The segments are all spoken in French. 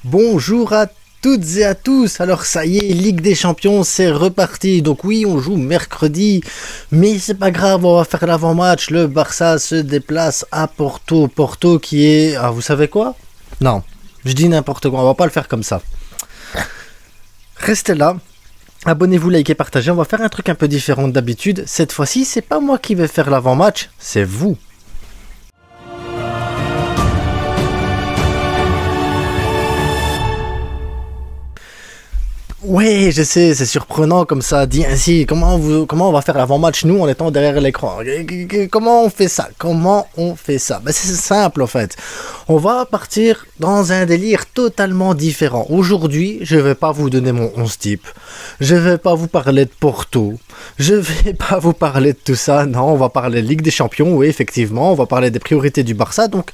Bonjour à toutes et à tous. Alors ça y est, Ligue des Champions, c'est reparti. Donc oui, on joue mercredi, mais c'est pas grave, on va faire l'avant-match. Le Barça se déplace à Porto. Porto qui est... Ah, vous savez quoi? Non, je dis n'importe quoi, on va pas le faire comme ça. Restez là. Abonnez-vous, likez, partagez. On va faire un truc un peu différent d'habitude. Cette fois-ci, c'est pas moi qui vais faire l'avant-match, c'est vous. Ouais, je sais, c'est surprenant comme ça, dit ainsi. Comment on va faire l'avant-match, nous, en étant derrière l'écran? Comment on fait ça? Ben, c'est simple, en fait. On va partir dans un délire totalement différent. Aujourd'hui, je vais pas vous donner mon 11 type. Je vais pas vous parler de Porto. Je vais pas vous parler de tout ça. Non, on va parler de Ligue des Champions, oui, effectivement. On va parler des priorités du Barça, donc...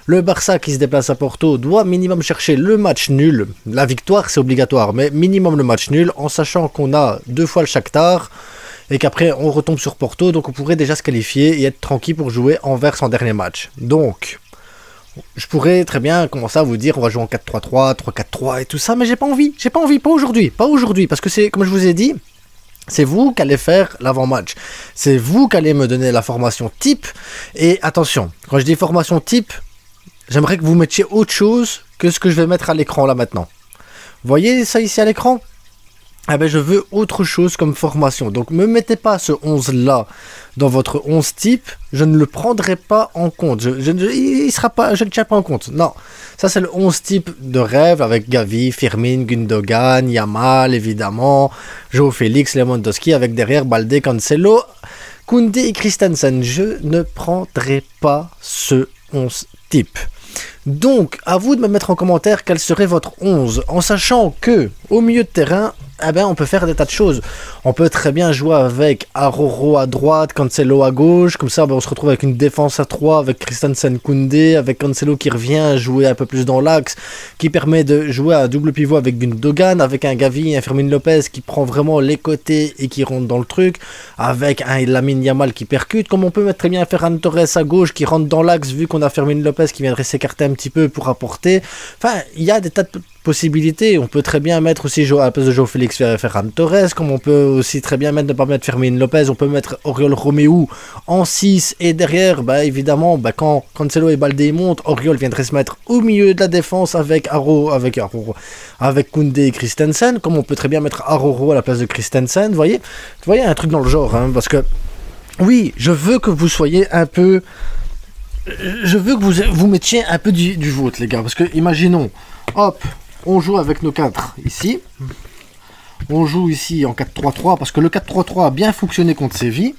Le Barça qui se déplace à Porto doit minimum chercher le match nul. La victoire c'est obligatoire, mais minimum le match nul, en sachant qu'on a 2 fois le Shakhtar et qu'après on retombe sur Porto, donc on pourrait déjà se qualifier et être tranquille pour jouer Anvers en dernier match. Donc, je pourrais très bien commencer à vous dire on va jouer en 4-3-3, 3-4-3 et tout ça, mais j'ai pas envie, pas aujourd'hui, parce que c'est, comme je vous ai dit, c'est vous qui allez faire l'avant-match. C'est vous qui allez me donner la formation type, et attention, quand je dis formation type, j'aimerais que vous mettiez autre chose que ce que je vais mettre à l'écran là maintenant. Vous voyez ça ici à l'écran? Ah ben je veux autre chose comme formation. Donc ne mettez pas ce 11 là dans votre 11 type. Je ne le prendrai pas en compte. Je ne le tiens pas en compte. Non. Ça c'est le 11 type de rêve avec Gavi, Firmin, Gundogan, Yamal évidemment, João Félix, Lewandowski avec derrière Balde, Cancelo, Koundé et Christensen. Je ne prendrai pas ce 11 type. Donc, à vous de me mettre en commentaire quel serait votre 11, en sachant que, au milieu de terrain, eh ben, on peut faire des tas de choses. On peut très bien jouer avec Aroro à droite, Cancelo à gauche, comme ça ben, on se retrouve avec une défense à 3, avec Christensen, Koundé, avec Cancelo qui revient jouer un peu plus dans l'axe, qui permet de jouer à double pivot avec Gundogan, avec un Gavi, un Fermin Lopez qui prend vraiment les côtés et qui rentre dans le truc, avec un Lamine Yamal qui percute, comme on peut mettre très bien Ferran Torres à gauche qui rentre dans l'axe, vu qu'on a Fermin Lopez qui viendrait s'écarter un petit peu pour apporter. Enfin, il y a des tas de possibilités. On peut très bien mettre aussi à la place de João Félix Ferran Torres, comme on peut aussi très bien mettre, ne pas mettre Fermin Lopez, on peut mettre Oriol Romeu en 6 et derrière, bah évidemment, bah, quand Cancelo et Balde montent, Oriol viendrait se mettre au milieu de la défense avec Koundé et Christensen, comme on peut très bien mettre Aroro à la place de Christensen, vous voyez un truc dans le genre, hein, parce que oui, je veux que vous soyez un peu... Je veux que vous mettiez un peu du vôtre, les gars, parce que imaginons, hop, on joue avec nos 4 ici. On joue ici en 4-3-3 parce que le 4-3-3 a bien fonctionné contre Séville.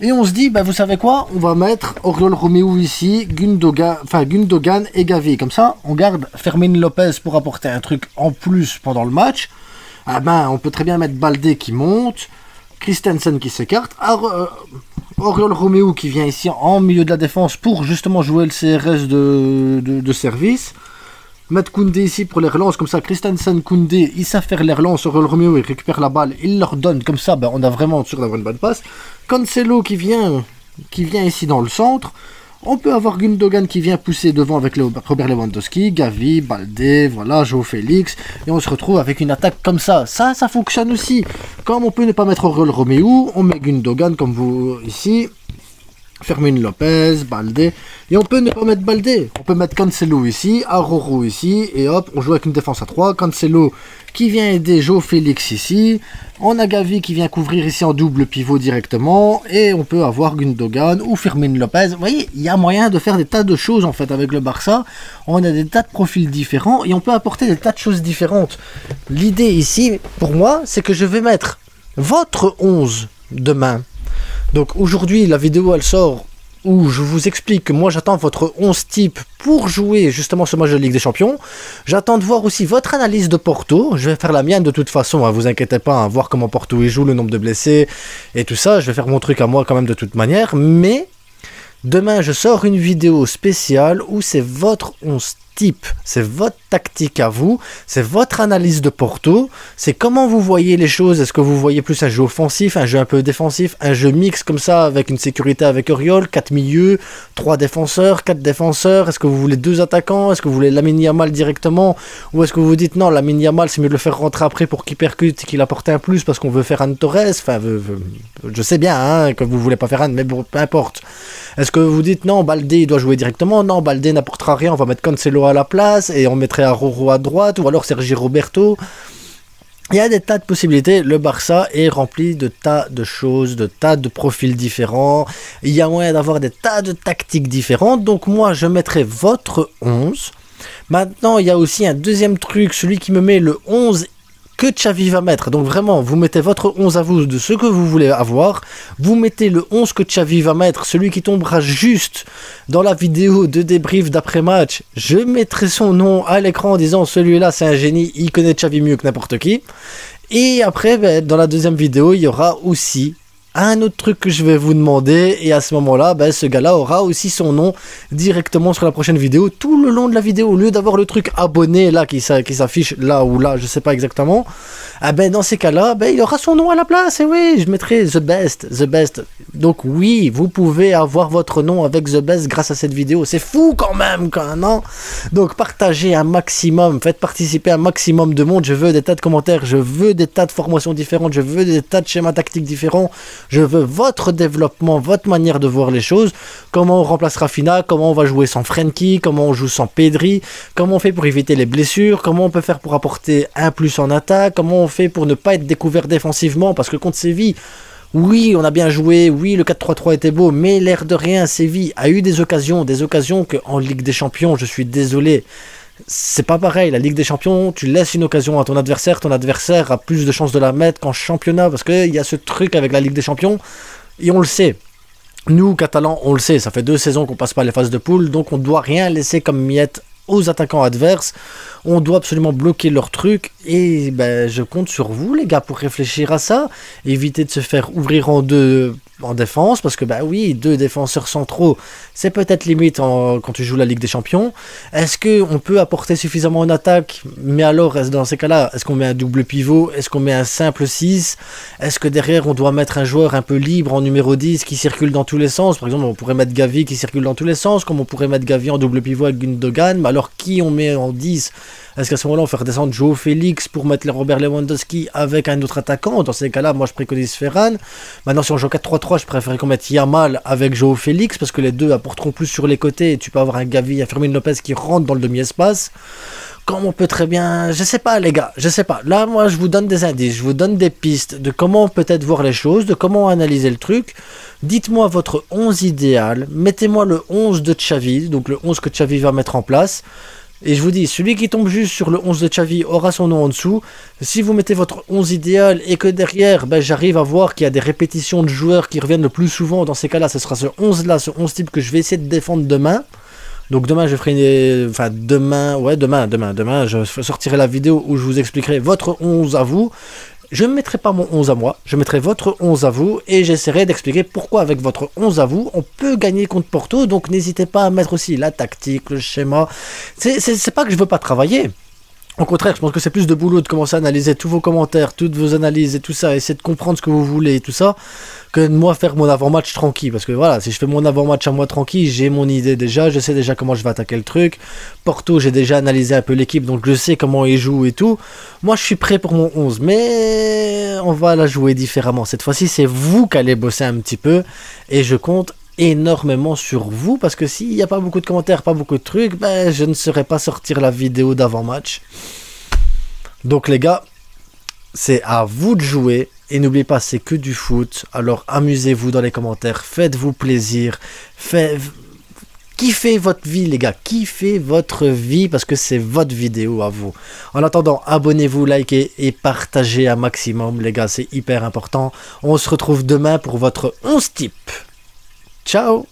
Et on se dit, bah, vous savez quoi? On va mettre Oriol Romeu ici, Gundogan et Gavi. Comme ça, on garde Fermin Lopez pour apporter un truc en plus pendant le match. Ah ben, on peut très bien mettre Balde qui monte, Christensen qui s'écarte, Oriol Romeu qui vient ici en milieu de la défense pour justement jouer le CRS de service. Mettre Koundé ici pour les relances, comme ça Christensen, Koundé, ils savent faire les relances, Oriol Romeu il récupère la balle, il leur donne, comme ça ben, on a vraiment sûr d'avoir une bonne passe. Cancelo qui vient ici dans le centre, on peut avoir Gundogan qui vient pousser devant avec Robert Lewandowski, Gavi, Balde, voilà, João Félix, et on se retrouve avec une attaque comme ça. Ça fonctionne aussi. Comme on peut ne pas mettre Oriol Romeu, on met Gundogan comme vous ici, Fermin Lopez, Balde, et on peut ne pas mettre Balde, on peut mettre Cancelo ici, Aroro ici, et hop, on joue avec une défense à 3, Cancelo qui vient aider João Félix ici, on a Gavi qui vient couvrir ici en double pivot directement, et on peut avoir Gundogan ou Fermin Lopez. Vous voyez, il y a moyen de faire des tas de choses en fait avec le Barça, on a des tas de profils différents, et on peut apporter des tas de choses différentes. L'idée ici, pour moi, c'est que je vais mettre votre 11 demain. Donc aujourd'hui la vidéo elle sort où je vous explique que moi j'attends votre 11 type pour jouer justement ce match de Ligue des Champions. J'attends de voir aussi votre analyse de Porto. Je vais faire la mienne de toute façon, hein, vous inquiétez pas, hein, voir comment Porto il joue, le nombre de blessés et tout ça. Je vais faire mon truc à moi quand même de toute manière. Mais demain je sors une vidéo spéciale où c'est votre 11 type, c'est votre tactique à vous, c'est votre analyse de Porto, c'est comment vous voyez les choses. Est-ce que vous voyez plus un jeu offensif, un jeu un peu défensif, un jeu mix comme ça avec une sécurité avec Auriol, 4 milieux, 3 défenseurs, 4 défenseurs, est-ce que vous voulez 2 attaquants, est-ce que vous voulez Lamine Yamal directement, ou est-ce que vous vous dites non, Lamine Yamal c'est mieux de le faire rentrer après pour qu'il percute et qu'il apporte un plus parce qu'on veut faire Anne Torres, enfin je sais bien hein, que vous voulez pas faire Anne, mais bon, peu importe. Est-ce que vous dites non, Baldé il doit jouer directement, non, Baldé n'apportera rien, on va mettre Cancelo à la place et on mettrait Araujo à droite, ou alors Sergi Roberto. Il y a des tas de possibilités, le Barça est rempli de tas de choses, de tas de profils différents, il y a moyen d'avoir des tas de tactiques différentes, donc moi je mettrai votre 11. Maintenant il y a aussi un deuxième truc, celui qui me met le 11 que Xavi va mettre, donc vraiment vous mettez votre 11 à vous de ce que vous voulez avoir, vous mettez le 11 que Xavi va mettre, celui qui tombera juste dans la vidéo de débrief d'après-match, je mettrai son nom à l'écran en disant celui-là c'est un génie, il connaît Xavi mieux que n'importe qui, et après ben, dans la deuxième vidéo il y aura aussi un autre truc que je vais vous demander, et à ce moment-là, ben, ce gars-là aura aussi son nom directement sur la prochaine vidéo, tout le long de la vidéo, au lieu d'avoir le truc abonné là qui s'affiche là ou là, je sais pas exactement, ah ben dans ces cas-là, ben, il aura son nom à la place, et oui, je mettrai The Best. Donc oui, vous pouvez avoir votre nom avec The Best grâce à cette vidéo, c'est fou quand même, non? Donc partagez un maximum, faites participer un maximum de monde, je veux des tas de commentaires, je veux des tas de formations différentes, je veux des tas de schémas tactiques différents. Je veux votre développement, votre manière de voir les choses, comment on remplace Rafinha, comment on va jouer sans Frenkie, comment on joue sans Pedri, comment on fait pour éviter les blessures, comment on peut faire pour apporter un plus en attaque, comment on fait pour ne pas être découvert défensivement, parce que contre Séville, oui, on a bien joué, oui, le 4-3-3 était beau, mais l'air de rien, Séville a eu des occasions qu'en Ligue des Champions, je suis désolé, c'est pas pareil. La Ligue des Champions, tu laisses une occasion à ton adversaire a plus de chances de la mettre qu'en championnat, parce qu'il y a ce truc avec la Ligue des Champions, et on le sait. Nous, Catalans, on le sait, ça fait 2 saisons qu'on passe pas les phases de poule, donc on ne doit rien laisser comme miette aux attaquants adverses, on doit absolument bloquer leur truc, et ben, je compte sur vous les gars pour réfléchir à ça, éviter de se faire ouvrir en deux en défense, parce que bah oui, 2 défenseurs centraux, c'est peut-être limite quand tu joues la Ligue des Champions. Est-ce qu'on peut apporter suffisamment en attaque? Mais alors, dans ces cas-là, est-ce qu'on met un double pivot? Est-ce qu'on met un simple 6? Est-ce que derrière, on doit mettre un joueur un peu libre en numéro 10 qui circule dans tous les sens? Par exemple, on pourrait mettre Gavi qui circule dans tous les sens, comme on pourrait mettre Gavi en double pivot avec Gundogan, mais alors qui on met en 10? Est-ce qu'à ce moment-là, on fait redescendre Joao Félix pour mettre Robert Lewandowski avec un autre attaquant? Dans ces cas-là, moi, je préconise Ferran. Maintenant, si on joue 4-3-3, je préférerais qu'on mette Yamal avec Joao Félix, parce que les deux apporteront plus sur les côtés, et tu peux avoir un Gavi, un Fermin Lopez qui rentre dans le demi-espace. Comme on peut très bien... Je sais pas, les gars, je sais pas. Là, moi, je vous donne des indices, je vous donne des pistes de comment peut-être voir les choses, de comment analyser le truc. Dites-moi votre 11 idéal, mettez-moi le 11 de Xavi, donc le 11 que Xavi va mettre en place. Et je vous dis, celui qui tombe juste sur le 11 de Xavi aura son nom en dessous. Si vous mettez votre 11 idéal et que derrière, ben, j'arrive à voir qu'il y a des répétitions de joueurs qui reviennent le plus souvent, dans ces cas-là, ce sera ce 11-là, ce 11 type que je vais essayer de défendre demain. Donc demain, je ferai Enfin, demain, je sortirai la vidéo où je vous expliquerai votre 11 à vous. Je ne mettrai pas mon 11 à moi, je mettrai votre 11 à vous et j'essaierai d'expliquer pourquoi avec votre 11 à vous, on peut gagner contre Porto. Donc n'hésitez pas à mettre aussi la tactique, le schéma. C'est pas que je veux pas travailler. Au contraire, je pense que c'est plus de boulot de commencer à analyser tous vos commentaires, toutes vos analyses et tout ça, essayer de comprendre ce que vous voulez et tout ça, que de moi faire mon avant-match tranquille. Parce que voilà, si je fais mon avant-match à moi tranquille, j'ai mon idée déjà, je sais déjà comment je vais attaquer le truc. Porto, j'ai déjà analysé un peu l'équipe, donc je sais comment ils jouent et tout. Moi, je suis prêt pour mon 11, mais on va la jouer différemment. Cette fois-ci, c'est vous qui allez bosser un petit peu, et je compte énormément sur vous, parce que s'il n'y a pas beaucoup de commentaires, pas beaucoup de trucs, ben je ne saurais pas sortir la vidéo d'avant-match. Donc les gars, c'est à vous de jouer, et n'oubliez pas, c'est que du foot, alors amusez-vous dans les commentaires, faites-vous plaisir, kiffez votre vie les gars, kiffez votre vie, parce que c'est votre vidéo à vous. En attendant, abonnez-vous, likez et partagez un maximum les gars, c'est hyper important. On se retrouve demain pour votre 11 type. Ciao!